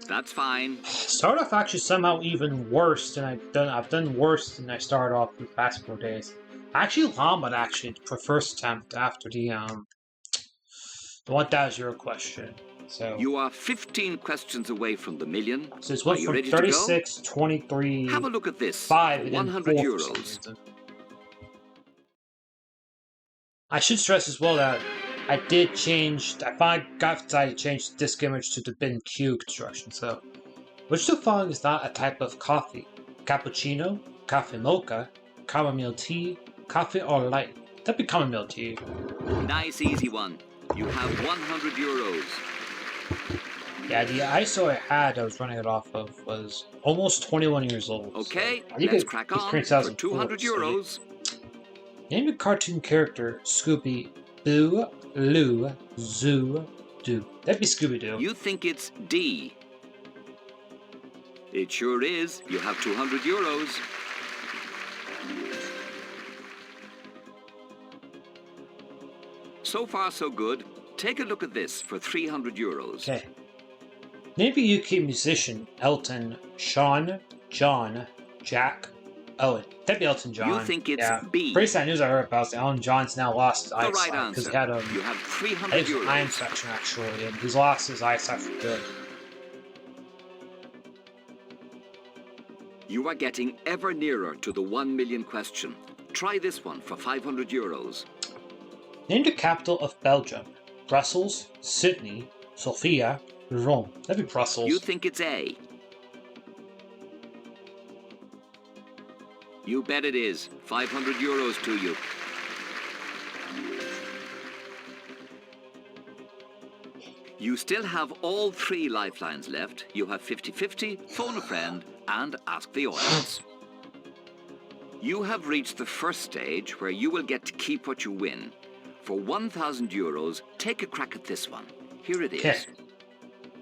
That's fine. Start off actually somehow even worse than I've done worse than I started off in the past 4 days. Actually, Lombard actually for first attempt after the 1,000 euro question. So You are 15 questions away from the million. so it's Are went you from ready 36, to go? 23, Have a look at this. 5, For and then 100 4 for some euros. reason. I should stress as well that I did change. I finally got to change the disk image to the bin cube construction. So, which the following is not a type of coffee? Cappuccino, coffee mocha, chamomile tea, coffee or light. That'd be chamomile tea. Nice, easy one. You have 100 euros. Yeah, the ISO I had I was running it off of was almost 21 years old. Okay, so let's crack on for 200 euros. Name a cartoon character: Scooby, Boo, Lou, Zoo, Doo. That'd be Scooby-Doo. You think it's D. It sure is. You have 200 euros. So far, so good. Take a look at this for 300 euros. Okay. Name a UK musician: Elton, Sean, John, Jack, Owen. That'd be Elton John. You think it's B. Pretty sad news I heard about Elton John's now lost his eyesight right because he answer. had You have 300 euros. eye infection actually, and he's lost his eyesight for good. You are getting ever nearer to the 1 million question. Try this one for 500 euros. Name the capital of Belgium: Brussels, Sydney, Sofia, Rome. That'd be Brussels. You think it's A. You bet it is. 500 euros to you. You still have all 3 lifelines left. You have 50-50, phone a friend, and ask the audience. You have reached the first stage where you will get to keep what you win. For 1,000 euros, take a crack at this one. Here it is. Okay.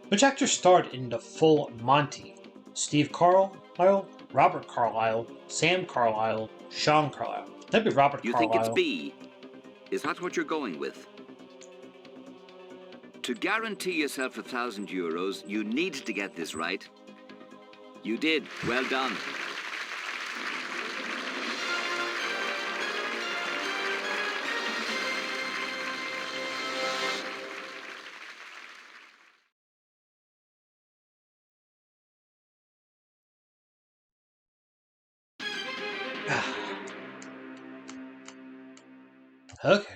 Which actor starred in The Full Monty? Steve Carlisle, Robert Carlyle, Sam Carlyle, Sean Carlyle. That'd be Robert Carlyle. You think it's B? Is that what you're going with? To guarantee yourself 1,000 euros, you need to get this right. You did. Well done. Okay.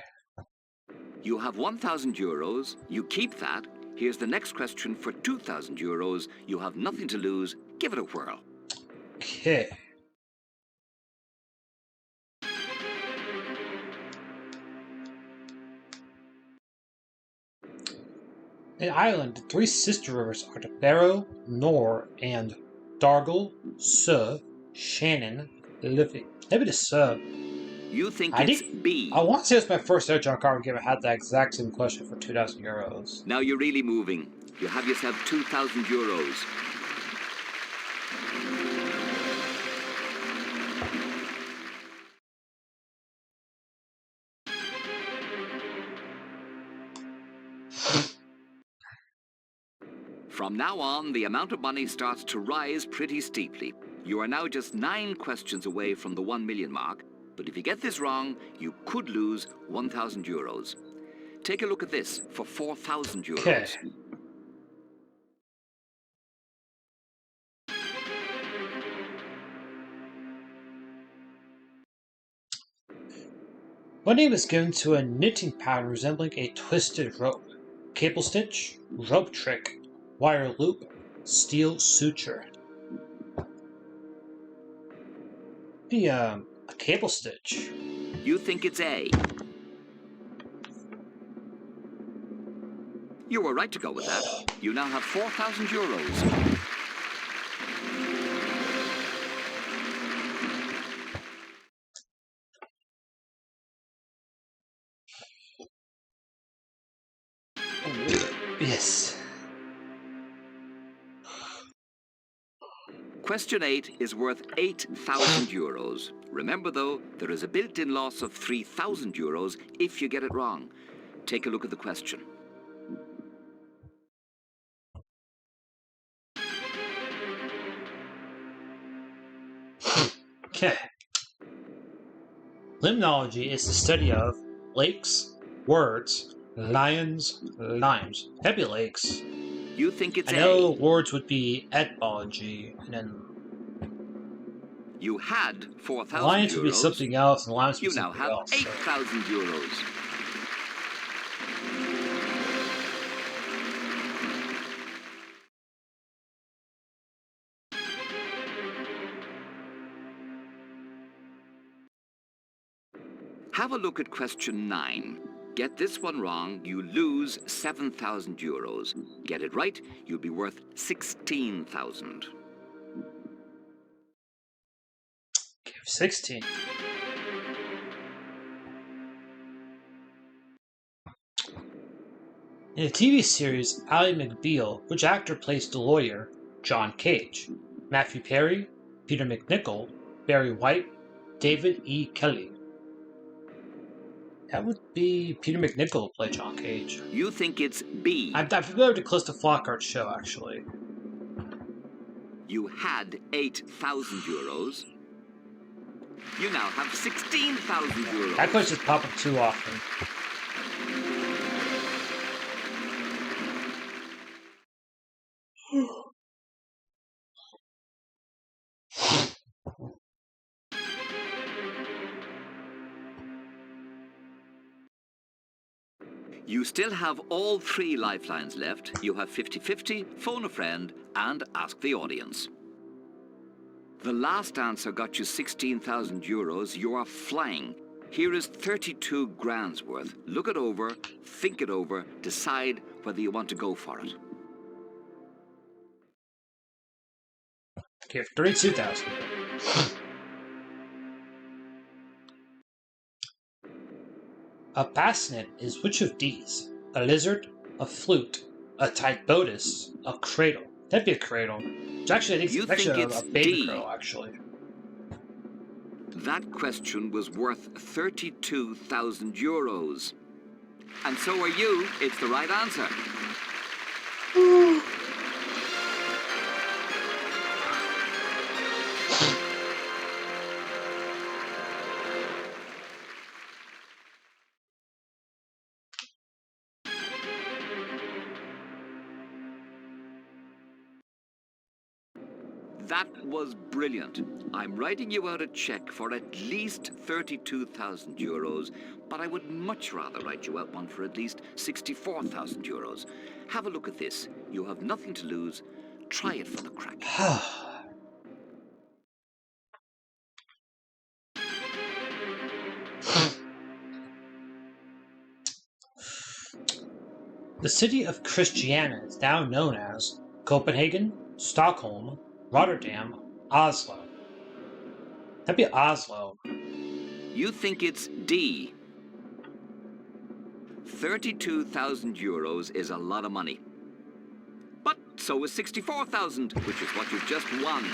You have 1,000 euros. You keep that. Here's the next question for 2,000 euros. You have nothing to lose. Give it a whirl. Okay. In Ireland, the 3 sister rivers are the Barrow, Nor, and Dargle, Suh, Shannon, Liffey. Maybe the Suh. You think it's B. I want to say it's my first ever John Carpenter game. I had that exact same question for 2,000 euros. Now you're really moving. You have yourself 2,000 euros. From now on, the amount of money starts to rise pretty steeply. You are now just 9 questions away from the 1 million mark, but if you get this wrong, you could lose 1,000 euros. Take a look at this for 4,000 euros. Okay. What name is given to a knitting pattern resembling a twisted rope? Cable stitch, rope trick, wire loop, steel suture. Be a cable stitch. You think it's A. You were right to go with that. You now have 4,000 euros. Yes. Question 8 is worth 8,000 euros. Remember, though, there is a built-in loss of 3,000 euros if you get it wrong. Take a look at the question. Limnology is the study of lakes, words, lions, limes. That'd be lakes. You think it's I know A. words would be etymology, and then You had 4,000 lions would be euros. something else, and limes would You be now something have else. 8,000 euros. Have a look at question 9. Get this one wrong, you lose 7,000 euros. Get it right, you'll be worth 16,000. Give 16. In the TV series Ally McBeal, which actor plays the lawyer John Cage? Matthew Perry, Peter McNichol, Barry White, David E. Kelly. That would be Peter McNichol who played John Cage. You think it's B. I'm familiar with the Calista Flockhart show, actually. You had 8,000 euros. You now have 16,000 euros. That question just pop up too often. You still have all 3 lifelines left. You have 50-50, phone a friend, and ask the audience. The last answer got you 16,000 euros. You are flying. Here is 32 grand's worth. Look it over, think it over, decide whether you want to go for it. Okay, 32,000. A bassinet is which of these? A lizard, a flute, a typotus, a cradle. That'd be a cradle. It's actually, I think You it's actually think a it's baby D. cradle, actually. That question was worth 32,000 euros. And so are you. It's the right answer. That was brilliant. I'm writing you out a check for at least 32,000 euros, but I would much rather write you out one for at least 64,000 euros. Have a look at this. You have nothing to lose. Try it for the crack. The city of Christiania is now known as Copenhagen, Stockholm, Rotterdam, Oslo. That'd be Oslo. You think it's D. 32,000 euros is a lot of money. But so is 64,000, which is what you've just won.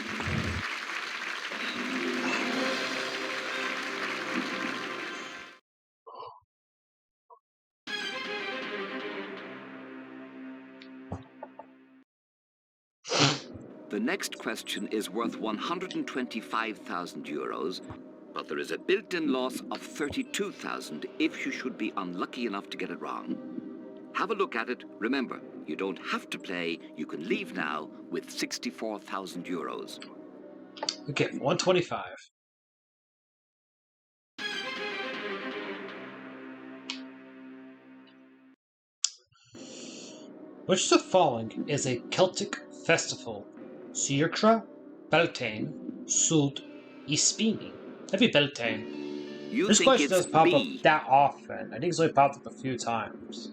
The next question is worth 125,000 euros, but there is a built-in loss of 32,000 if you should be unlucky enough to get it wrong. Have a look at it. Remember, you don't have to play. You can leave now with 64,000 euros. Okay, 125. Which of the following is a Celtic festival? Siertra, Beltane, Sult, Ispini. That'd be Beltane. You This think question it's doesn't pop B. up that often. I think it's only popped up a few times.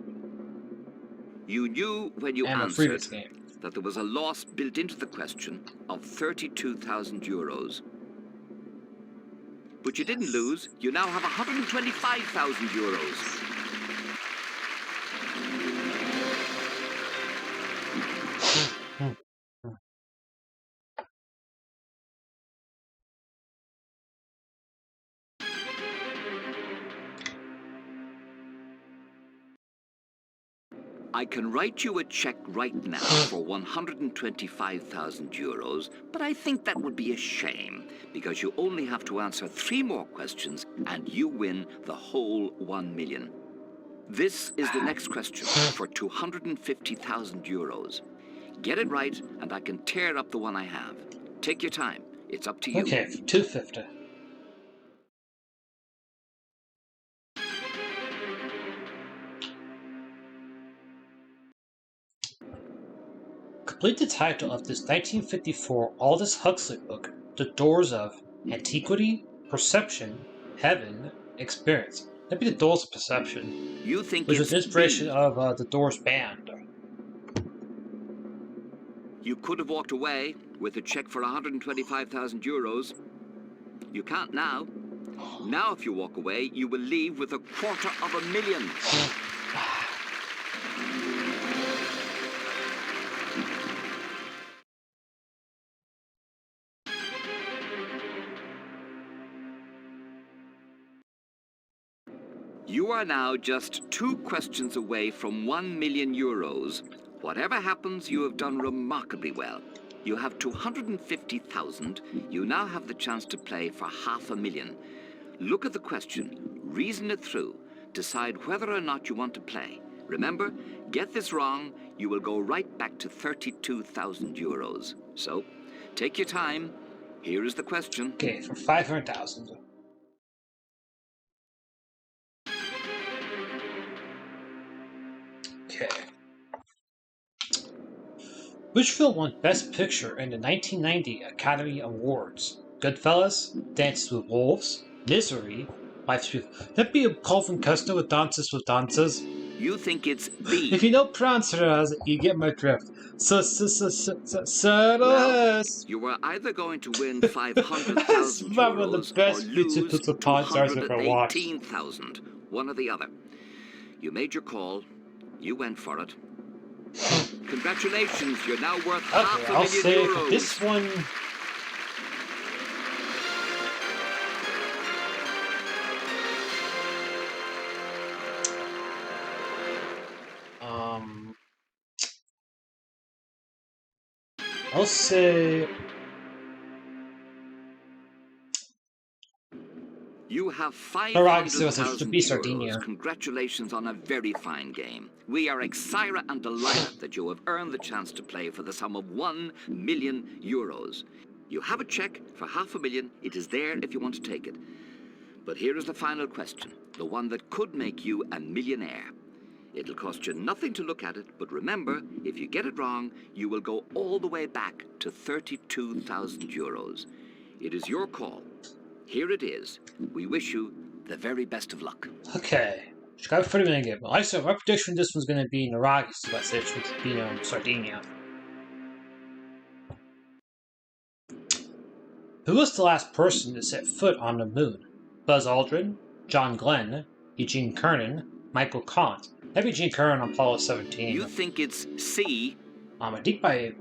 You knew when you And a answered previous game. that there was a loss built into the question of 32,000 euros. But you didn't lose. You now have 125,000 euros. I can write you a check right now for 125,000 euros, but I think that would be a shame, because you only have to answer 3 more questions and you win the whole 1 million. This is the next question for 250,000 euros. Get it right and I can tear up the one I have. Take your time. It's up to you. Okay, 250. Complete the title of this 1954 Aldous Huxley book, The Doors of Antiquity, Perception, Heaven, Experience. That'd be The Doors of Perception. You think Which it's was inspiration B. of the Doors band. You could have walked away with a check for 125,000 euros. You can't now. Now if you walk away, you will leave with 250,000. You are now just 2 questions away from 1 million euros. Whatever happens, you have done remarkably well. You have 250,000. You now have the chance to play for 500,000. Look at the question, reason it through, decide whether or not you want to play. Remember, get this wrong, you will go right back to 32,000 euros. So, take your time. Here is the question. Okay, for 500,000. Okay. Which film won Best Picture in the 1990 Academy Awards? Goodfellas, Dances with Wolves, Misery, Life's Beautiful. That'd be a Calvin Costner with Dances with Dances. You think it's B. If you know Prancer, you get my drift. Well, you were either going to win 500,000 one of the euros or best lose beautiful podcasts I've ever watched. 218,000. One or the other. You made your call. You went for it. Congratulations, you're now worth Okay, I'll 500,000 say euros. for this one. I'll say. You have Alright, so it's 500,000 to be Sardinia. euros. Congratulations on a very fine game. We are excited and delighted that you have earned the chance to play for the sum of 1 million euros. You have a check for 500,000. It is there if you want to take it. But here is the final question, the one that could make you a millionaire. It'll cost you nothing to look at it, but remember, if you get it wrong, you will go all the way back to 32,000 euros. It is your call. Here it is. We wish you the very best of luck. Okay. Got a pretty good game. I said my prediction this one's going to be Naragis, so I said it's going to be Sardinia. Who was the last person to set foot on the moon? Buzz Aldrin, John Glenn, Eugene Cernan, Michael Kant. That'd be Eugene Cernan on Apollo 17. You think it's C? I think by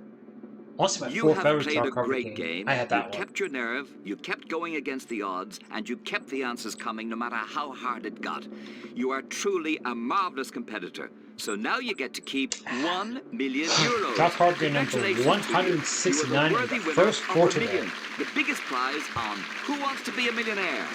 once my You fourth have ever played John a Carpenter great game. I had that You one. kept your nerve, you kept going against the odds, and you kept the answers coming no matter how hard it got. You are truly a marvelous competitor. So now you get to keep 1 million euros. John Carpenter number Congratulations 169 to you. You in are the the worthy first winner four of a today. million. The biggest prize on Who Wants to Be a Millionaire?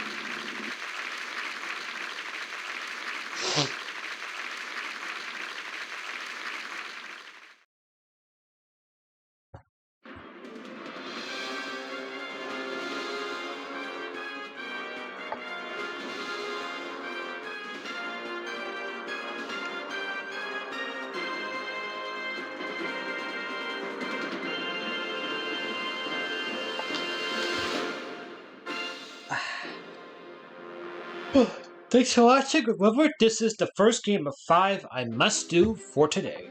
Thanks for watching. Remember, this is the first game of 5 I must do for today.